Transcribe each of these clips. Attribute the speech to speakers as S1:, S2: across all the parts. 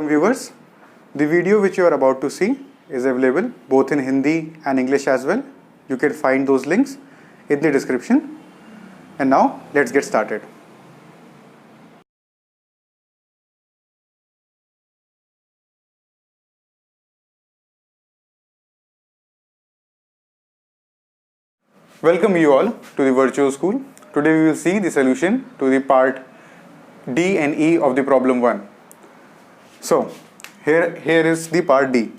S1: Viewers, the video which you are about to see is available both in Hindi and English as well. You can find those links in the description. And now let's get started. Welcome you all to the virtual school. Today we will see the solution to the part D and E of the problem 1. So here is the part D.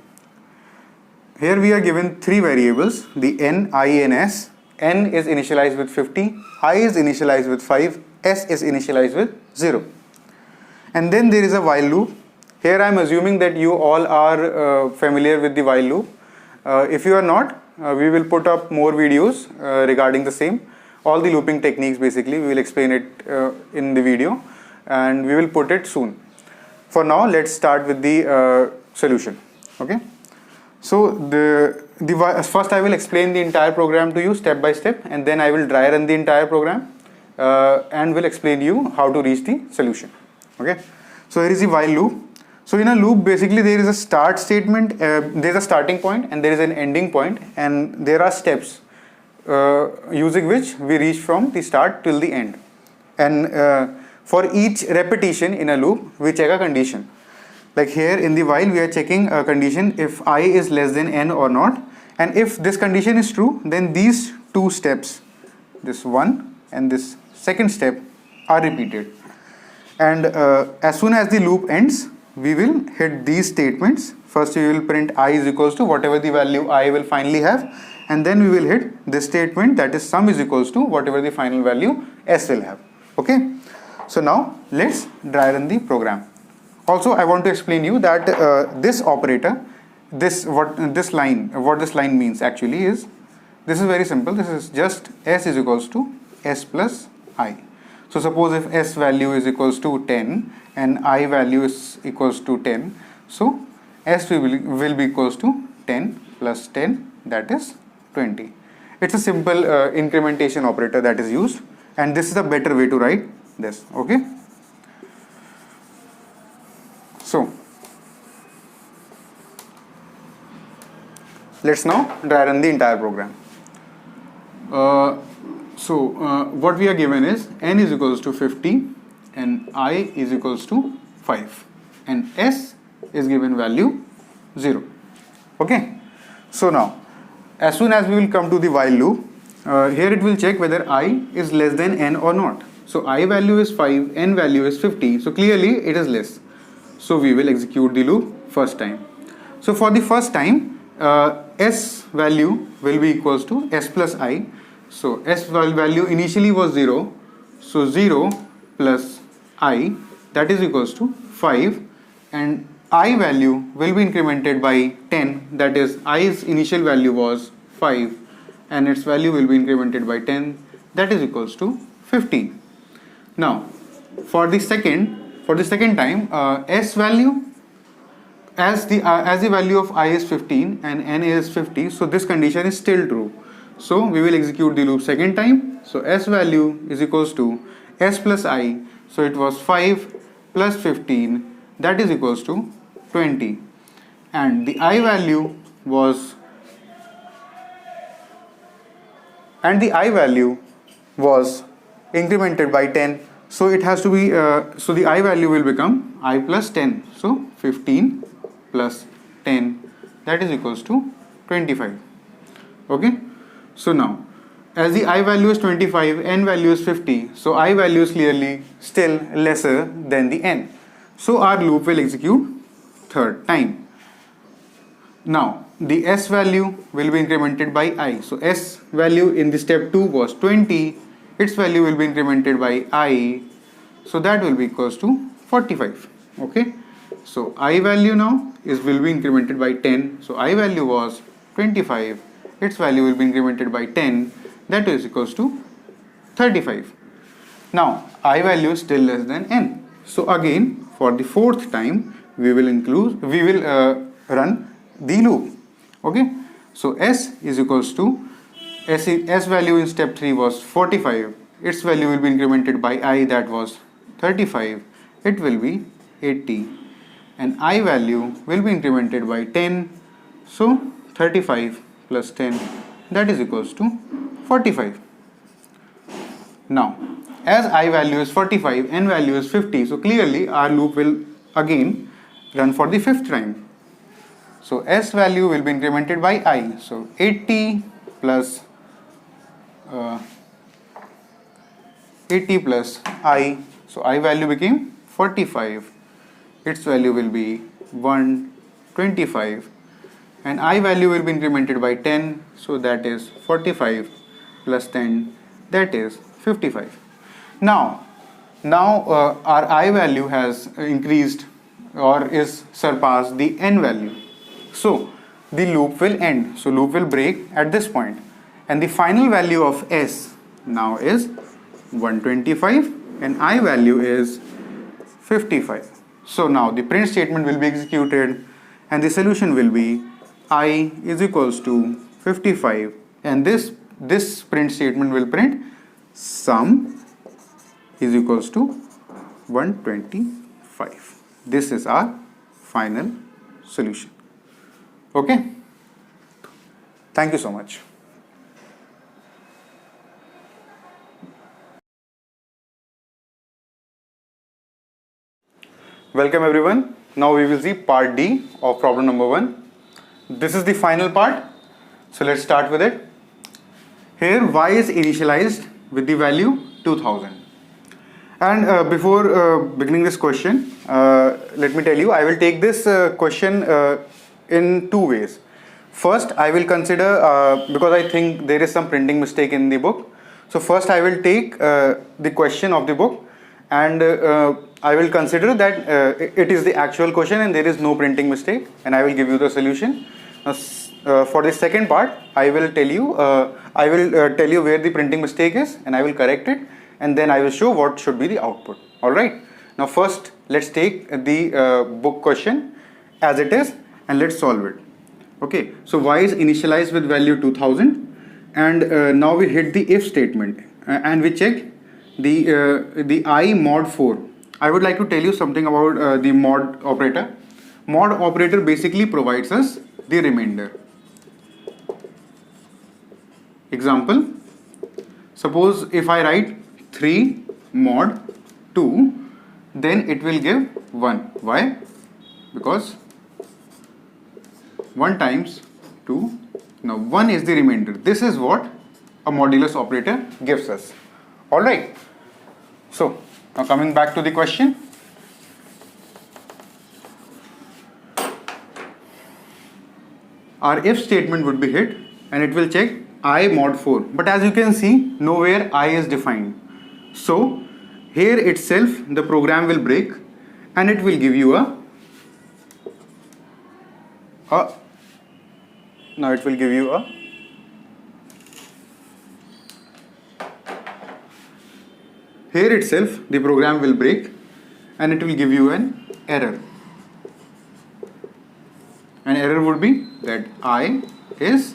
S1: Here we are given three variables, the n, I and s. N is initialized with 50, I is initialized with 5, s is initialized with 0. And then there is a while loop. Here I am assuming that you all are familiar with the while loop. If you are not, we will put up more videos regarding the same. All the looping techniques basically, we will explain it in the video and we will put it soon. For now, let's start with the solution. Okay. So first I will explain the entire program to you step by step, and then I will dry run the entire program and will explain you how to reach the solution. Okay. So here is the while loop. So in a loop, basically there is a start statement, there is a starting point and there is an ending point, and there are steps using which we reach from the start till the end. And for each repetition in a loop, we check a condition. Like here in the while, we are checking a condition if I is less than n or not. And if this condition is true, then these two steps, this one and this second step, are repeated. And as soon as the loop ends, we will hit these statements. First we will print I is equals to whatever the value I will finally have, and then we will hit this statement, that is sum is equals to whatever the final value s will have. Okay. So now let's dry run the program. Also I want to explain you that this operator, what this line means actually is, this is very simple. This is just s is equals to s plus I. So suppose if s value is equals to 10 and I value is equals to 10, so s will be equals to 10 plus 10, that is 20. It's a simple incrementation operator that is used, and this is a better way to write this. Okay. So let's now dry run the entire program. What we are given is n is equals to 50 and I is equals to 5 and s is given value 0. Okay. So now as soon as we will come to the while loop, here it will check whether I is less than n or not. So I value is 5, n value is 50, so clearly it is less. So we will execute the loop first time. So for the first time, s value will be equals to s plus I. So s value initially was 0, so 0 plus I, that is equals to 5, and I value will be incremented by 10, that is I's initial value was 5 and its value will be incremented by 10, that is equals to 15. Now for the second time, s value, as the value of I is 15 and n is 50, so this condition is still true. So we will execute the loop second time. So s value is equals to s plus I, so it was 5 plus 15, that is equals to 20, and the I value was incremented by 10, so it has to be so the I value will become I plus 10, so 15 plus 10, that is equals to 25. Okay. So now as the I value is 25, n value is 50, so I value is clearly still lesser than the n, so our loop will execute third time. Now the s value will be incremented by I, so s value in the step 2 was 20, its value will be incremented by I, so that will be equals to 45. Okay. So I value now will be incremented by 10, so I value was 25, its value will be incremented by 10, that is equals to 35. Now I value is still less than n, so again for the fourth time we will run the loop. Okay. So s is equals to s value in step 3 was 45, its value will be incremented by I, that was 35, it will be 80, and I value will be incremented by 10. So 35 plus 10, that is equals to 45. Now, as I value is 45, N value is 50, so clearly our loop will again run for the fifth time. So S value will be incremented by I. So 80 plus 80 plus I. So I value became 45. Its value will be 125. And I value will be incremented by 10. So that is 45 plus 10. That is 55. Now our I value has increased or is surpassed the N value. So the loop will end. So loop will break at this point. And the final value of S now is 125 and I value is 55. So now the print statement will be executed and the solution will be I is equals to 55, and this print statement will print sum is equals to 125. This is our final solution. Okay. Thank you so much. Welcome everyone. Now we will see part D of problem number 1. This is the final part. So let's start with it. Here y is initialized with the value 2000. And before beginning this question, let me tell you, I will take this question in two ways. First, I will consider, because I think there is some printing mistake in the book. So first I will take the question of the book and I will consider that it is the actual question and there is no printing mistake, and I will give you the solution. For the second part, I will tell you where the printing mistake is and I will correct it, and then I will show what should be the output. Alright. Now first let's take the book question as it is and let's solve it. Okay. So y is initialized with value 2000 and now we hit the if statement and we check the I mod 4. I would like to tell you something about the mod operator. Mod operator basically provides us the remainder. Example, suppose if I write 3 mod 2, then it will give 1. Why? Because 1 times 2, now 1 is the remainder. This is what a modulus operator gives us. Alright. So, now coming back to the question. Our if statement would be hit and it will check I mod 4. But as you can see, nowhere I is defined. So, here itself the program will break and it will give you here itself the program will break and it will give you an error. An error would be that I is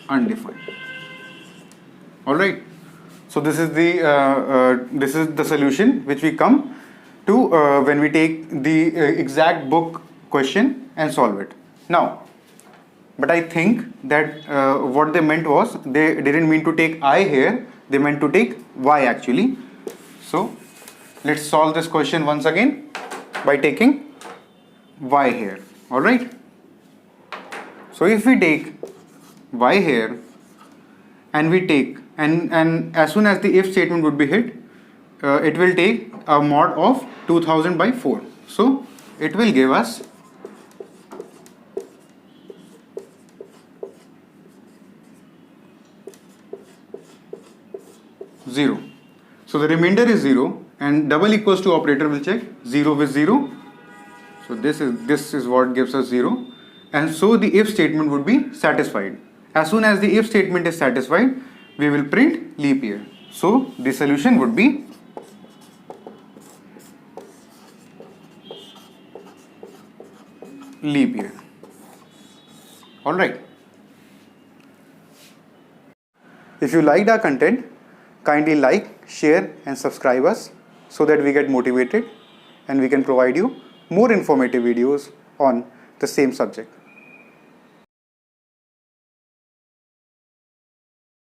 S1: undefined. Alright. So this is the solution which we come to when we take the exact book question and solve it. Now, but I think that what they meant was they didn't mean to take I here, they meant to take y actually. So let's solve this question once again by taking y here. Alright. So if we take y here and we take and as soon as the if statement would be hit, it will take a mod of 2000 by 4. So it will give us 0. So the remainder is 0 and double equals to operator will check 0 with 0. So this is what gives us 0, and so the if statement would be satisfied. As soon as the if statement is satisfied, we will print leap year. So the solution would be leap year. Alright. If you liked our content, kindly like, share and subscribe us so that we get motivated. and we can provide you more informative videos on the same subject.